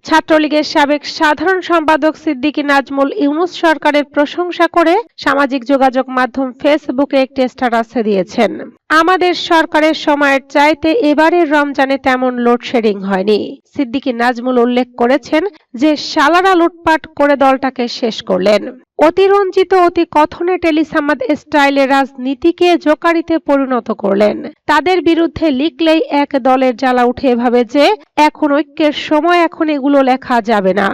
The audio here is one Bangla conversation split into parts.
ছাত্রলীগের সাবেক সাধারণ সম্পাদক সিদ্দিকী নাজমুল ইউনূস সরকারের প্রশংসা করে সামাজিক যোগাযোগ মাধ্যম ফেসবুকে একটি স্ট্যাটাস দিয়েছেন। আমাদের সরকারের সময়ের চাইতে এবারের রমজানে তেমন লোডশেডিং হয়নি। সিদ্দিকী নাজমুল উল্লেখ করেছেন যে শালারা লুটপাট করে দলটাকে শেষ করলেন। অতিরঞ্জিত অতি কথনে টেলিসামাদ স্টাইলে রাজনীতিকে জোকারিতে পরিণত করলেন। তাদের বিরুদ্ধে লিখলেই এক দলের জ্বালা উঠে এভাবে যে এখন ঐক্যের সময়, এখন এগুলো লেখা যাবে না,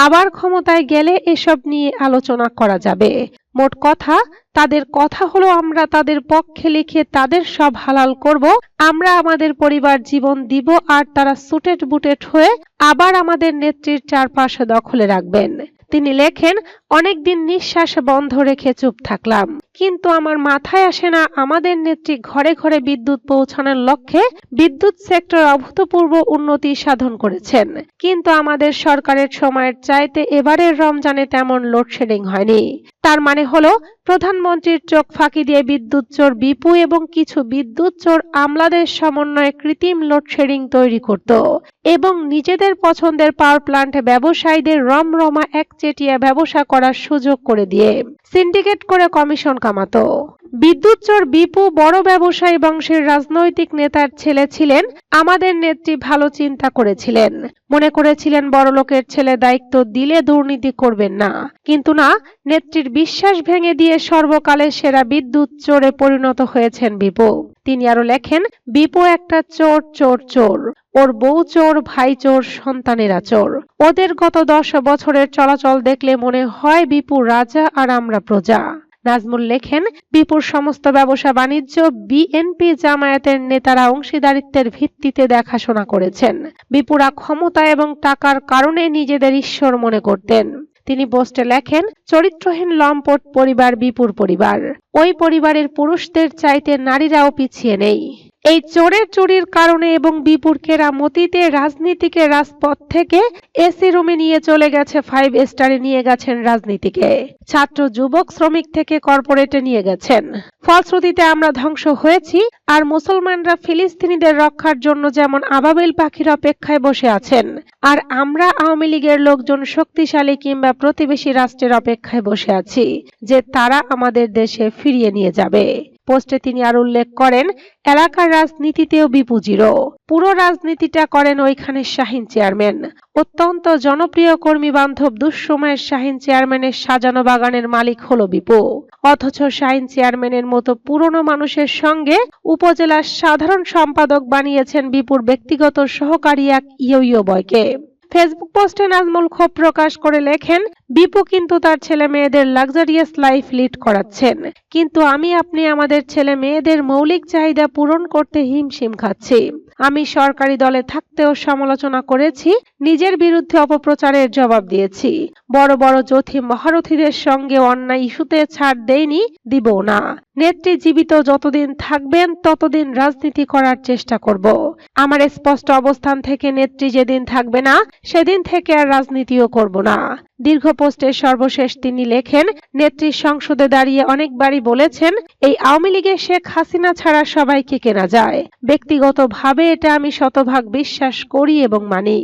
আবার ক্ষমতায় গেলে এসব নিয়ে আলোচনা করা যাবে। মোট কথা, তাদের কথা হলো আমরা তাদের পক্ষে লিখে তাদের সব হালাল করব, আমরা আমাদের পরিবার জীবন দিব, আর তারা সুটেড বুটেড হয়ে আবার আমাদের নেত্রীর চারপাশ দখলে রাখবেন। তিনি লেখেন, অনেকদিন নিঃশ্বাস বন্ধ রেখে চুপ থাকলাম, কিন্তু আমার মাথায় আসে না আমাদের নেত্রী ঘরে ঘরে বিদ্যুৎ পৌঁছানোর লক্ষ্যে বিদ্যুৎ সেক্টর অভূতপূর্ব উন্নতি সাধন করেছেন, কিন্তু আমাদের সরকারের সময়ের চাইতে এবারের রমজানে তেমন লোডশেডিং হয়নি। তার মানে হলো প্রধানমন্ত্রীর চোখ ফাঁকি দিয়ে বিদ্যুৎ চোর বিপু এবং কিছু বিদ্যুৎ চোর আমলাদের সমন্বয়ে কৃত্রিম লোডশেডিং তৈরি করত এবং নিজেদের পছন্দের পাওয়ার প্ল্যান্ট ব্যবসায়ীদের রমরমা একচেটিয়া ব্যবসা করার সুযোগ করে দিয়ে সিন্ডিকেট করে কমিশন কামাতো। বিদ্যুৎ চোর বিপু বড় ব্যবসায়ী বংশের রাজনৈতিক নেতার ছেলে ছিলেন। আমাদের নেত্রী ভালো চিন্তা করেছিলেন, মনে করেছিলেন বড়লোকের ছেলে দায়িত্ব দিলে দুর্নীতি করবেন না, কিন্তু না, নেত্রীর বিশ্বাস ভেঙে দিয়ে সর্বকালের সেরা বিদ্যুৎ চোরে পরিণত হয়েছেন বিপু। তিনি আরো লেখেন, বিপু একটা চোর চোর চোর, ওর বউ চোর, ভাই চোর, সন্তানেরা চোর। ওদের গত 10 বছরের চলাচল দেখলে মনে হয় বিপু রাজা আর আমরা প্রজা। নাজমুল লেখেন, বিপুর সমস্ত ব্যবসা বাণিজ্য বিএনপি জামায়াতের নেতারা অংশীদারিত্বের ভিত্তিতে দেখাশোনা করেছেন। বিপুরা ক্ষমতা এবং টাকার কারণে নিজেদের ঈশ্বর মনে করতেন। তিনি পোস্টে লেখেন, চরিত্রহীন লম্পট পরিবার বিপুর পরিবার। ওই পরিবারের পুরুষদের চাইতে নারীরাও পিছিয়ে নেই। এই চোরের চুরির কারণে এবং বিপুর কেরামতিতে রাজনীতিকে রাজপথ থেকে এসি রুমে নিয়ে চলে গেছে 5 স্টারে নিয়ে গেছেন রাজনীতিকে, ছাত্র যুবক শ্রমিক থেকে কর্পোরেটে নিয়ে গেছেন। ফলশ্রুতিতে আমরা ধ্বংস হয়েছি, আর মুসলমানরা ফিলিস্তিনিদের রক্ষার জন্য যেমন আবাবিল পাখির অপেক্ষায় বসে আছেন, আর আমরা আওয়ামী লীগের লোকজন শক্তিশালী কিংবা প্রতিবেশী রাষ্ট্রের অপেক্ষায় বসে আছি যে তারা আমাদের দেশে ফিরিয়ে নিয়ে যাবে। পোস্টে তিনি আর উল্লেখ করেন, এলাকার রাজনীতিতেও বিপু জিরো। পুরো রাজনীতিটা করেন ওইখানে শাহীন চেয়ারম্যান। অত্যন্ত জনপ্রিয় কর্মী বান্ধব দুঃসময়ের শাহীন চেয়ারম্যানের সাজানো বাগানের মালিক হলো বিপু। অথচ শাহীন চেয়ারম্যানের মতো পুরনো মানুষের সঙ্গে উপজেলার সাধারণ সম্পাদক বানিয়েছেন বিপুর ব্যক্তিগত সহকারী এক ইয়ো বয়কে। ফেসবুক পোস্টে নাজমুল ক্ষোভ প্রকাশ করে লেখেন, বিপু কিন্তু তার ছেলে মেয়েদের লাক্সারিয়াস লাইফ লিড করাচ্ছেন, কিন্তু আপনি আমাদের ছেলে মেয়েদের মৌলিক চাহিদা পূরণ করতে হিমশিম খাচ্ছি। আমি সরকারি দলে থাকতেও সমালোচনা করেছি, নিজের বিরুদ্ধে অপপ্রচারের জবাব দিয়েছি, বড় বড় যোদ্ধী মহারথীদের সঙ্গে অন্যায় ইস্যুতে ছাড় দেইনি, দিব না। নেত্রী জীবিত যতদিন থাকবেন ততদিন রাজনীতি করার চেষ্টা করব। আমার স্পষ্ট অবস্থান থেকে নেত্রী যেদিন থাকবে না সেদিন থেকে আর রাজনীতিও করব না। দীর্ঘ পোস্টের সর্বশেষ তিনি লেখেন, নেত্রী সংসদে দাঁড়িয়ে অনেকবারই বলেছেন, এই আওয়ামী লীগের শেখ হাসিনা ছাড়া সবাইকে কেনা যায়। ব্যক্তিগতভাবে এটা আমি শতভাগ বিশ্বাস করি এবং মানি।